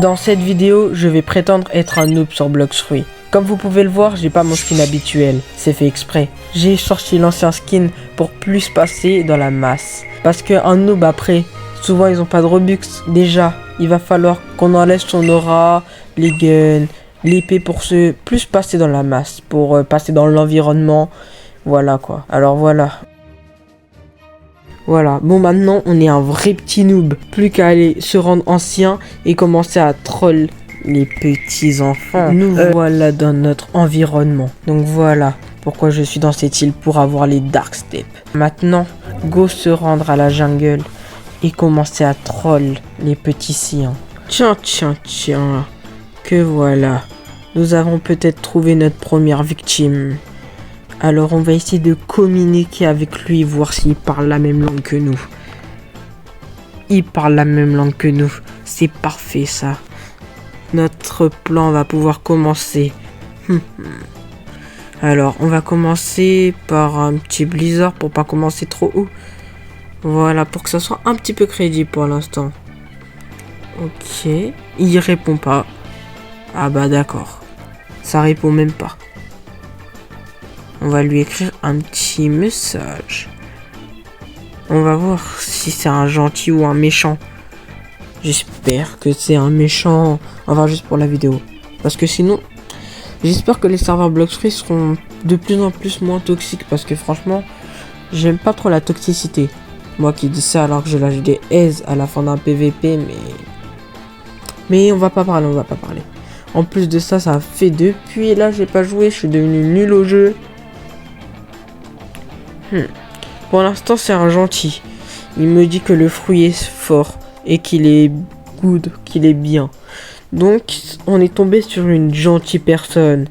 Dans cette vidéo, je vais prétendre être un noob sur Bloxfruit. Comme vous pouvez le voir, j'ai pas mon skin habituel, c'est fait exprès. J'ai sorti l'ancien skin pour plus passer dans la masse. Parce qu'un noob après, souvent ils ont pas de Robux. Déjà, il va falloir qu'on enlève son aura, les guns, l'épée pour se plus passer dans la masse, pour passer dans l'environnement. Voilà quoi, alors voilà. Voilà, bon maintenant on est un vrai petit noob. Plus qu'à aller se rendre ancien et commencer à troll les petits enfants. Nous voilà dans notre environnement. Donc voilà pourquoi je suis dans cette île, pour avoir les Dark Steps. Maintenant, go se rendre à la jungle et commencer à troll les petits scients. Tiens, que voilà. Nous avons peut-être trouvé notre première victime. Alors on va essayer de communiquer avec lui, voir s'il parle la même langue que nous. Il parle la même langue que nous. C'est parfait ça. Notre plan va pouvoir commencer. Alors on va commencer par un petit blizzard pour pas commencer trop haut. Voilà, pour que ça soit un petit peu crédible pour l'instant. Ok. Il répond pas. Ah bah d'accord. Ça répond même pas. On va lui écrire un petit message. On va voir si c'est un gentil ou un méchant. J'espère que c'est un méchant. Enfin, juste pour la vidéo. Parce que sinon, j'espère que les serveurs Bloxfruit seront de plus en plus moins toxiques. Parce que franchement, j'aime pas trop la toxicité. Moi qui dis ça alors que j'ai l'âge des aises à la fin d'un PVP, mais on va pas parler. En plus de ça, ça fait depuis là, j'ai pas joué, je suis devenu nul au jeu. Pour l'instant, c'est un gentil. Il me dit que le fruit est fort et qu'il est good, qu'il est bien. Donc, on est tombé sur une gentille personne.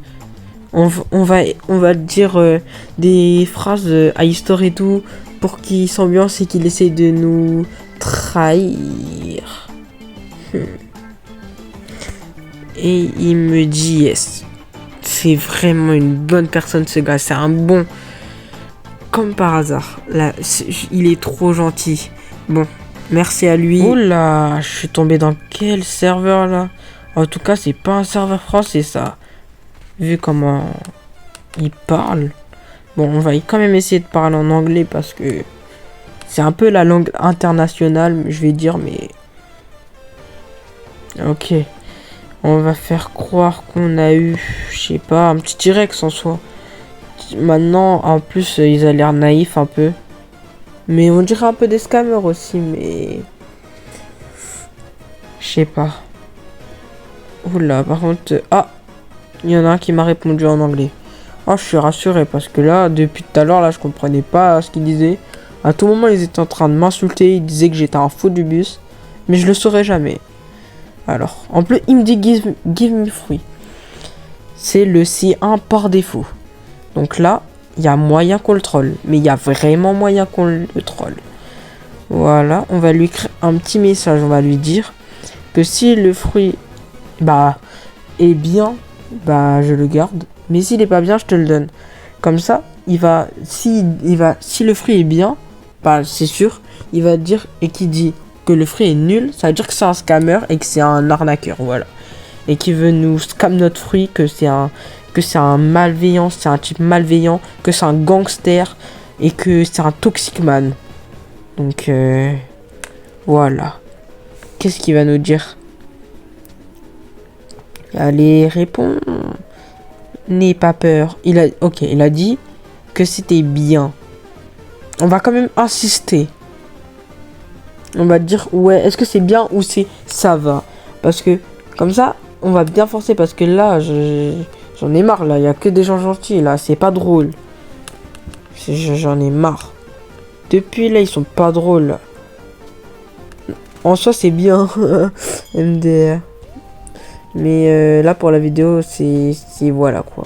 On va dire des phrases à histoire et tout pour qu'il s'ambiance et qu'il essaie de nous trahir. Et il me dit yes. C'est vraiment une bonne personne ce gars, c'est un bon. Comme par hasard, là, il est trop gentil. Bon, merci à lui. Oula, je suis tombé dans quel serveur là? En tout cas, c'est pas un serveur français ça. Vu comment il parle. Bon, on va quand même essayer de parler en anglais parce que c'est un peu la langue internationale, je vais dire, mais... Ok. On va faire croire qu'on a eu, je sais pas, un petit T-Rex en soi. Maintenant, en plus, ils ont l'air naïfs un peu. Mais on dirait un peu des scammers aussi, mais... Je sais pas. Oula, par contre... Ah, il y en a un qui m'a répondu en anglais. Oh, je suis rassuré parce que là, depuis tout à l'heure, là, je comprenais pas ce qu'ils disaient. À tout moment, ils étaient en train de m'insulter. Ils disaient que j'étais un faux du bus. Mais je le saurais jamais. Alors, en plus, il me dit give me fruit. C'est le C1 par défaut. Donc là, il y a moyen qu'on le troll. Mais il y a vraiment moyen qu'on le troll. Voilà, on va lui écrire un petit message. On va lui dire que si le fruit est bien, je le garde. Mais s'il est pas bien, je te le donne. Comme ça, si le fruit est bien, c'est sûr, il va dire, et qui dit que le fruit est nul, ça veut dire que c'est un scammer et que c'est un arnaqueur, voilà. Et qui veut nous scam notre fruit, que c'est un malveillant, c'est un type malveillant, que c'est un gangster et que c'est un toxic man. Donc voilà. Qu'est-ce qu'il va nous dire? Allez, réponds. N'aie pas peur. Il a dit que c'était bien. On va quand même insister. On va dire ouais, est-ce que c'est bien ou ça va? Parce que comme ça, on va bien forcer parce que là, j'en ai marre là. Il y a que des gens gentils là, c'est pas drôle. J'en ai marre. Depuis là, ils sont pas drôles. Là. En soi, c'est bien MDR. Mais là pour la vidéo, c'est voilà quoi.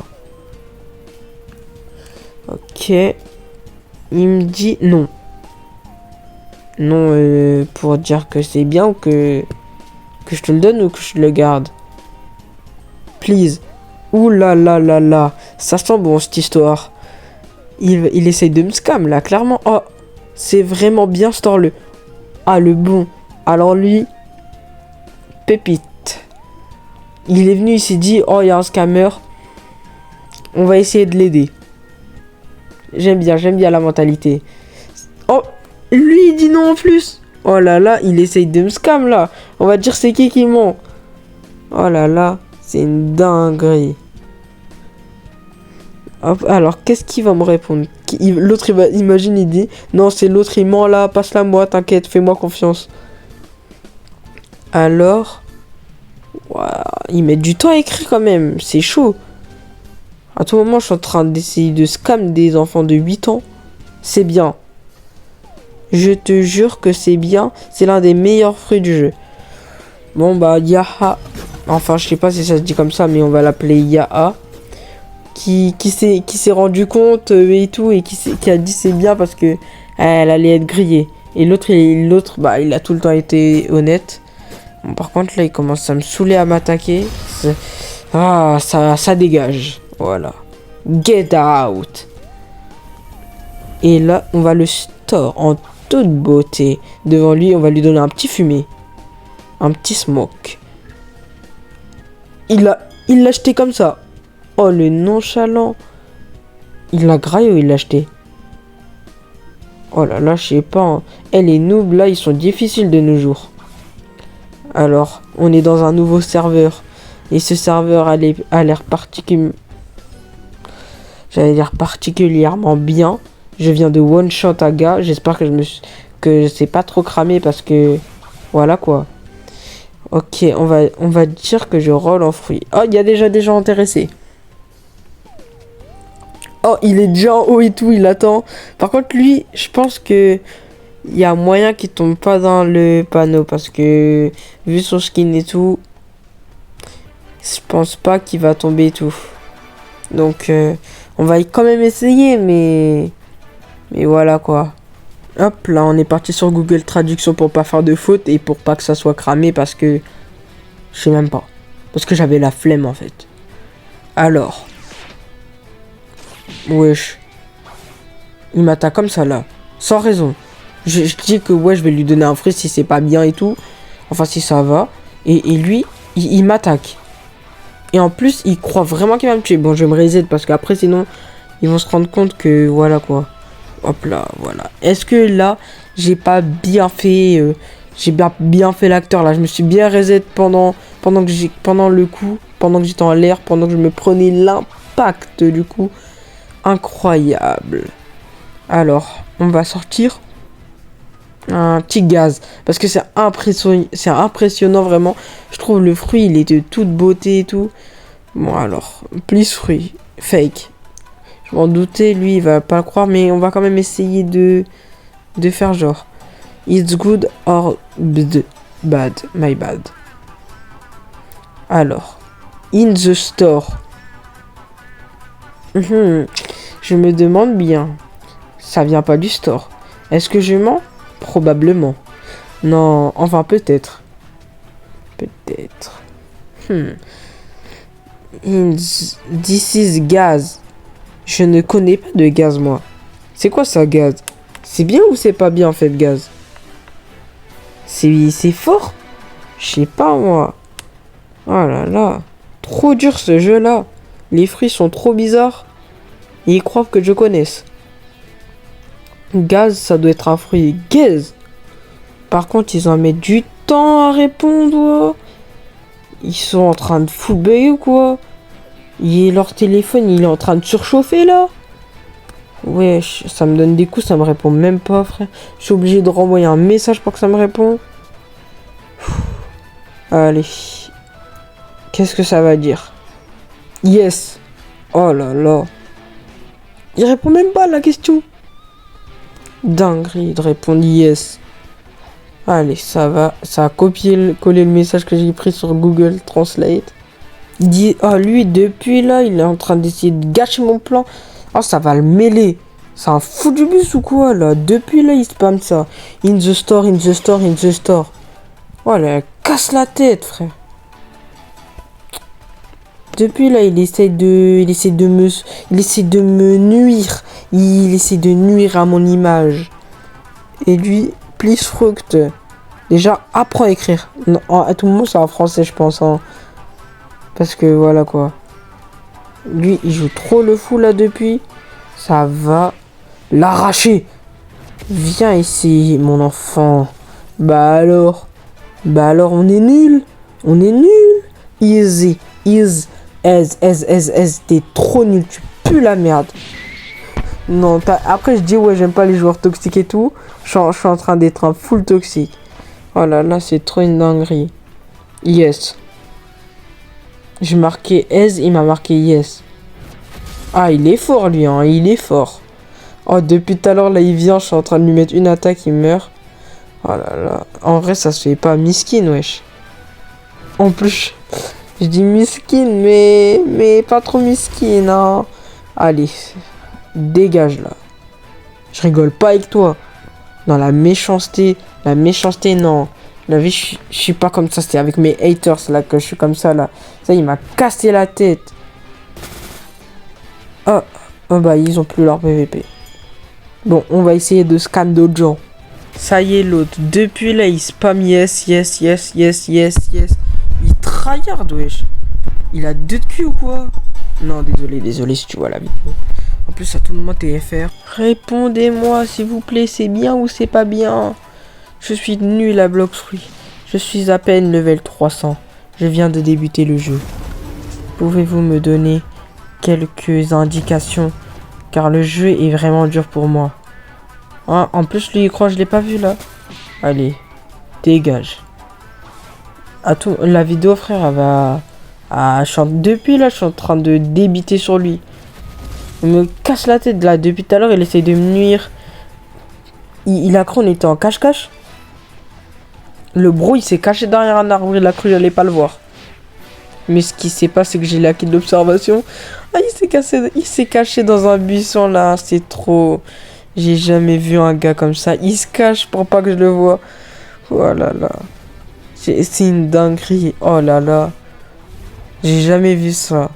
Ok. Il me dit non. Non, pour dire que c'est bien ou que je te le donne ou que je le garde. Please. Ouh là là là là. Ça sent bon cette histoire. Il essaye de me scam là, clairement. Oh, c'est vraiment bien store le. Ah, le bon. Alors lui, pépite. Il est venu, il s'est dit, oh, il y a un scammer. On va essayer de l'aider. J'aime bien la mentalité. Oh, lui, il dit non en plus. Oh là là, il essaye de me scam, là. On va dire c'est qui ment. Oh là là, c'est une dinguerie. Hop, alors, qu'est-ce qu'il va me répondre? L'autre, il va, imagine, il dit, non, c'est l'autre, il ment là, passe-la moi, t'inquiète, fais-moi confiance. Alors, ouah, il met du temps à écrire quand même, c'est chaud. À tout moment, je suis en train d'essayer de scam des enfants de 8 ans. C'est bien. Je te jure que c'est bien, c'est l'un des meilleurs fruits du jeu. Bon bah, Yaha, enfin, je sais pas si ça se dit comme ça, mais on va l'appeler Yaha. Qui s'est rendu compte et tout, et qui a dit c'est bien parce que elle allait être grillée. Et l'autre, bah, il a tout le temps été honnête. Bon, par contre, là, il commence à me saouler, à m'attaquer. Ah, ça dégage. Voilà. Get out. Et là, on va le store en toute beauté. Devant lui, on va lui donner un petit fumet. Un petit smoke. Il l'a jeté comme ça. Oh, le nonchalant. Il l'a graillé ou il l'a acheté? Oh là là, je sais pas. Hein. Les noobs, là, ils sont difficiles de nos jours. Alors, on est dans un nouveau serveur. Et ce serveur a l'air particulièrement bien. Je viens de one shot à gars. J'espère que c'est pas trop cramé parce que... Voilà quoi. Ok, on va dire que je roll en fruits. Oh, il y a déjà des gens intéressés. Oh, il est déjà en haut et tout, il attend. Par contre, lui, je pense que il y a moyen qu'il tombe pas dans le panneau parce que vu son skin et tout, je pense pas qu'il va tomber et tout. Donc, on va quand même essayer, mais voilà quoi. Hop, là, on est parti sur Google Traduction pour pas faire de faute et pour pas que ça soit cramé parce que je sais même pas. Parce que j'avais la flemme en fait. Alors. Wesh. Il m'attaque comme ça là. Sans raison. Je dis que ouais, je vais lui donner un fruit si c'est pas bien et tout. Enfin, si ça va. Et lui, il m'attaque. Et en plus, il croit vraiment qu'il va me tuer. Bon, je vais me reset parce qu'après, sinon, ils vont se rendre compte que voilà quoi. Hop là, voilà. Est-ce que là, j'ai pas bien fait... j'ai bien fait l'acteur là. Je me suis bien reset pendant le coup. Pendant que j'étais en l'air. Pendant que je me prenais l'impact du coup. Incroyable. Alors, on va sortir un petit gaz. Parce que c'est impressionnant vraiment. Je trouve le fruit, il est de toute beauté et tout. Bon alors, plus fruit. Fake. Je m'en doutais, lui, il va pas le croire. Mais on va quand même essayer de faire genre. It's good or bad. My bad. Alors. In the store. Je me demande bien. Ça vient pas du store. Est-ce que je mens? Probablement. Non, enfin peut-être. Peut-être. This is gaz. Je ne connais pas de gaz, moi. C'est quoi ça, gaz? C'est bien ou c'est pas bien, en fait, gaz? C'est fort? Je sais pas, moi. Oh là là. Trop dur, ce jeu-là. Les fruits sont trop bizarres. Et ils croient que je connaisse. Gaz, ça doit être un fruit. Gaz. Par contre, ils en mettent du temps à répondre. Ils sont en train de fouiller ou quoi? Leur téléphone, il est en train de surchauffer là. Wesh, ça me donne des coups, ça me répond même pas, frère. Je suis obligé de renvoyer un message pour que ça me réponde. Allez. Qu'est-ce que ça va dire? Yes. Oh là là. Il répond même pas à la question. Dinguerie de répondre yes. Allez, ça va. Ça a collé le message que j'ai pris sur Google Translate. Il dit, oh lui, depuis là, il est en train d'essayer de gâcher mon plan. Oh, ça va le mêler. C'est un fou du bus ou quoi, là? Depuis là, il spamme ça. In the store, in the store, in the store. Oh là, casse la tête, frère. Depuis là, il essaie de me nuire. Il essaie de nuire à mon image. Et lui, please fruct. Déjà, apprends à écrire. Non, à tout moment, c'est en français, je pense. Hein. Parce que voilà quoi. Lui, il joue trop le fou là depuis. Ça va l'arracher. Viens ici, mon enfant. Bah alors. Bah alors, on est nul. On est nul. Easy. T'es trop nul. Tu pues la merde. Non, après je dis ouais, j'aime pas les joueurs toxiques et tout. Je suis en train d'être un full toxique. Oh là là, c'est trop une dinguerie. Yes. J'ai marqué S, il m'a marqué yes. Ah, il est fort lui, hein, il est fort. Oh, depuis tout à l'heure, là, il vient, je suis en train de lui mettre une attaque, il meurt. Oh là là. En vrai, ça se fait pas miskin, wesh. En plus, je dis miskin, mais pas trop miskin, hein. Allez, dégage là. Je rigole pas avec toi. Non, la méchanceté, non. La vie, je suis pas comme ça. C'était avec mes haters là que je suis comme ça là. Ça, il m'a cassé la tête. Ah, oh bah, ils ont plus leur PVP. Bon, on va essayer de scam d'autres gens. Ça y est, l'autre. Depuis là, il spam yes. Il tryhard, wesh. Il a deux de cul ou quoi? Non, désolé si tu vois la vidéo. En plus, à tout moment, TFR. Répondez-moi, s'il vous plaît, c'est bien ou c'est pas bien? Je suis nul à Blox Fruit. Je suis à peine level 300. Je viens de débuter le jeu. Pouvez-vous me donner quelques indications? Car le jeu est vraiment dur pour moi. Ah, en plus, lui, il croit que je l'ai pas vu, là. Allez, dégage. La vidéo, frère, elle va... Ah, depuis, là, je suis en train de débiter sur lui. Il me casse la tête, là. Depuis tout à l'heure, il essaye de me nuire. Il a cru qu'on était en cache-cache. Le bro, il s'est caché derrière un arbre. Il a cru que j'allais pas le voir. Mais ce qui s'est passé, c'est que j'ai l'acquis de l'observation. Ah, il s'est caché dans un buisson, là. C'est trop... J'ai jamais vu un gars comme ça. Il se cache pour pas que je le vois. Oh là là. C'est une dinguerie. Oh là là. J'ai jamais vu ça.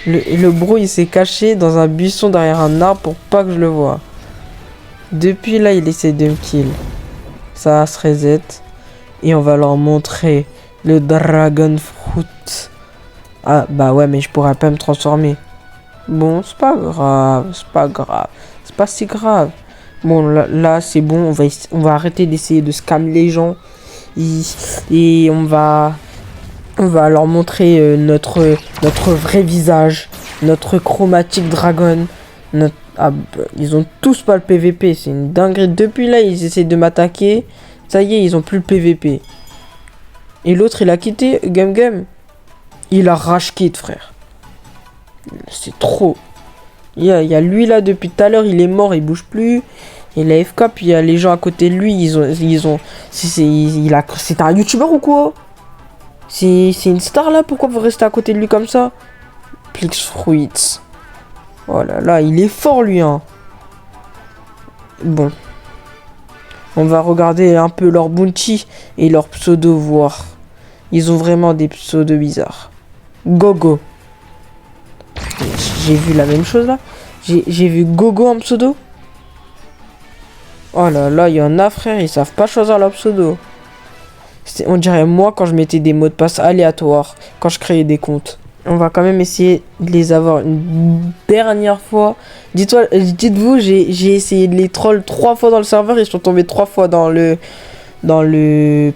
Le bro, il s'est caché dans un buisson derrière un arbre pour pas que je le vois. Depuis là, il essaie de me kill. Ça va se reset. Et on va leur montrer le Dragon Fruit. Ah, bah ouais, mais je pourrais pas me transformer. Bon, c'est pas grave. C'est pas grave. C'est pas si grave. Bon, là c'est bon. On va arrêter d'essayer de scam les gens. Et on va leur montrer notre vrai visage. Notre chromatique dragon. Ils ont tous pas le PVP. C'est une dinguerie. Depuis là, ils essaient de m'attaquer. Ça y est, ils ont plus le PVP. Et l'autre, il a quitté Game. Il a rage quit, frère. C'est trop. Il y a lui là depuis tout à l'heure, il est mort, il bouge plus. Il a FK, puis il y a les gens à côté de lui, c'est un youtubeur ou quoi? C'est une star là, pourquoi vous restez à côté de lui comme ça? Plix Fruits. Oh là là, il est fort lui, hein. Bon. On va regarder un peu leur bounty et leur pseudo voir. Ils ont vraiment des pseudos bizarres. Gogo. J'ai vu la même chose là. J'ai vu Gogo en pseudo. Oh là là, il y en a frère, ils savent pas choisir leur pseudo. On dirait moi quand je mettais des mots de passe aléatoires, quand je créais des comptes. On va quand même essayer de les avoir une dernière fois. Dites-vous, j'ai essayé de les troll 3 fois dans le serveur et ils sont tombés 3 fois dans le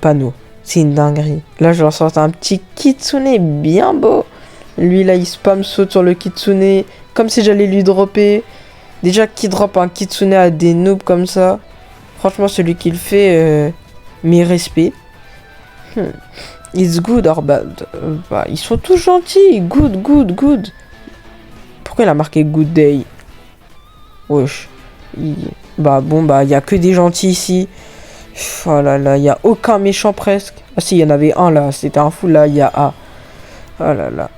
panneau. C'est une dinguerie. Là, je leur sors un petit kitsune bien beau. Lui, là, il spam saute sur le kitsune. Comme si j'allais lui dropper. Déjà, qui drop un kitsune à des noobs comme ça. Franchement, celui qui le fait, mes respects. It's good or bad. Bah, ils sont tous gentils. Good. Pourquoi il a marqué good day? Wesh. Bah, il y a que des gentils ici. Oh là là, il y a aucun méchant presque. Ah si, il y en avait un là. C'était un fou là. Il y a A. Oh là là.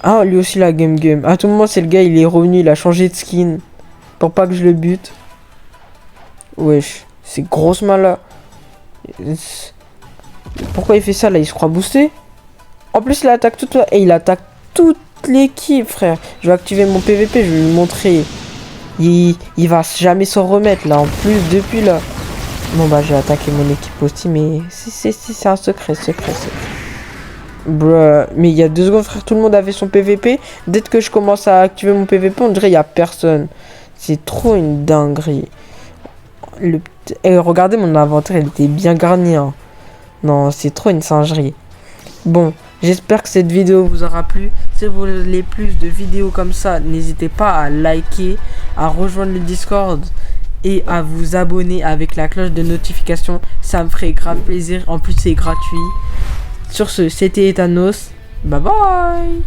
Ah, lui aussi la game. À tout moment, c'est le gars, il est revenu. Il a changé de skin. Pour pas que je le bute. Wesh. C'est grosse mala. Pourquoi il fait ça là? Il se croit boosté? En plus il attaque il attaque toute l'équipe frère. Je vais activer mon PVP, je vais lui montrer. Il va jamais s'en remettre là. En plus depuis là. Bon bah j'ai attaqué mon équipe aussi, mais c'est un secret. Bruh. Mais il y a 2 secondes, frère, tout le monde avait son PVP. Dès que je commence à activer mon PVP, on dirait il y a personne. C'est trop une dinguerie. Et regardez mon inventaire, il était bien garni. Hein. Non, c'est trop une singerie. Bon, j'espère que cette vidéo vous aura plu. Si vous voulez plus de vidéos comme ça, n'hésitez pas à liker, à rejoindre le Discord et à vous abonner avec la cloche de notification. Ça me ferait grave plaisir. En plus, c'est gratuit. Sur ce, c'était Ethanos. Bye bye.